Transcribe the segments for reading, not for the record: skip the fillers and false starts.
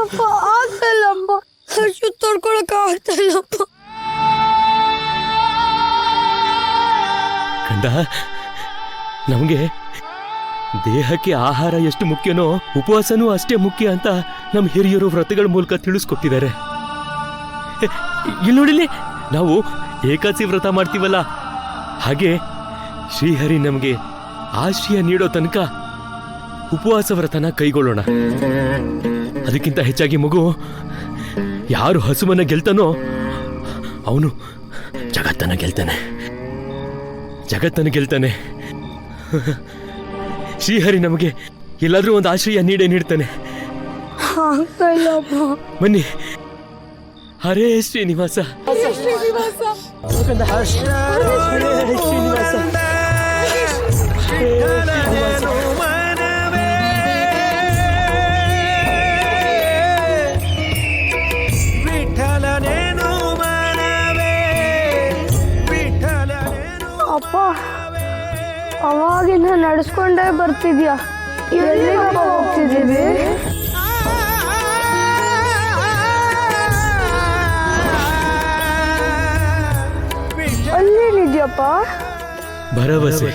ಅಪ್ಪ ಆಗ್ತಲ್ಲಪ್ಪ, ಹಸು ತಡ್ಕೊಳಕ್ ಆಗ್ತಲ್ಲಪ್ಪ. ಕಂದ, ನಮಗೆ ದೇಹಕ್ಕೆ ಆಹಾರ ಎಷ್ಟು ಮುಖ್ಯನೋ ಉಪವಾಸನೂ ಅಷ್ಟೇ ಮುಖ್ಯ ಅಂತ ನಮ್ಮ ಹಿರಿಯರು ವ್ರತಗಳ ಮೂಲಕ ತಿಳಿಸ್ಕೊಟ್ಟಿದ್ದಾರೆ. ಇಲ್ಲಿ ನೋಡಿಲಿ, ನಾವು ಏಕಾದಶಿ ವ್ರತ ಮಾಡ್ತೀವಲ್ಲ, ಹಾಗೆ ಶ್ರೀಹರಿ ನಮಗೆ ಆಶ್ರಯ ನೀಡೋ ತನಕ ಉಪವಾಸ ವ್ರತನ ಕೈಗೊಳ್ಳೋಣ. ಅದಕ್ಕಿಂತ ಹೆಚ್ಚಾಗಿ ಮಗು, ಯಾರು ಹಸುವನ್ನ ಗೆಲ್ತಾನೋ ಅವನು ಜಗತ್ತನ್ನ ಗೆಲ್ತಾನೆ. ಶ್ರೀಹರಿ ನಮಗೆ ಎಲ್ಲಾದ್ರೂ ಒಂದು ಆಶ್ರಯ ನೀಡ್ತಾನೆ. ಬನ್ನಿ. ಹರೇ ಶ್ರೀನಿವಾಸ. ಅಪ್ಪ, ಅವಾಗಿಂದ ನಡೆಸ್ಕೊಂಡೇ ಬರ್ತಿದ್ಯಾ? ಎಲ್ಲಿಗಪ್ಪ ಹೋಗ್ತಿದ್ದೀವಿ? ಅಲ್ಲೇನಿದ್ಯಪ್ಪ? ಭರವಸೆ.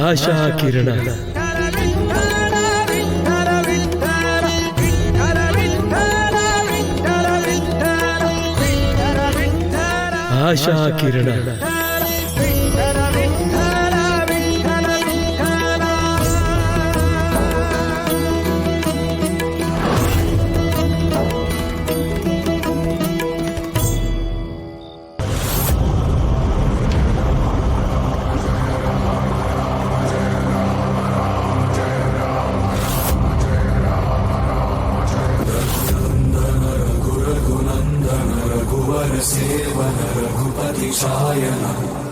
ಆಶಾ ಕಿರಣ. ಆಶಾ ಕಿರಣ. सेवन रघुपति शायन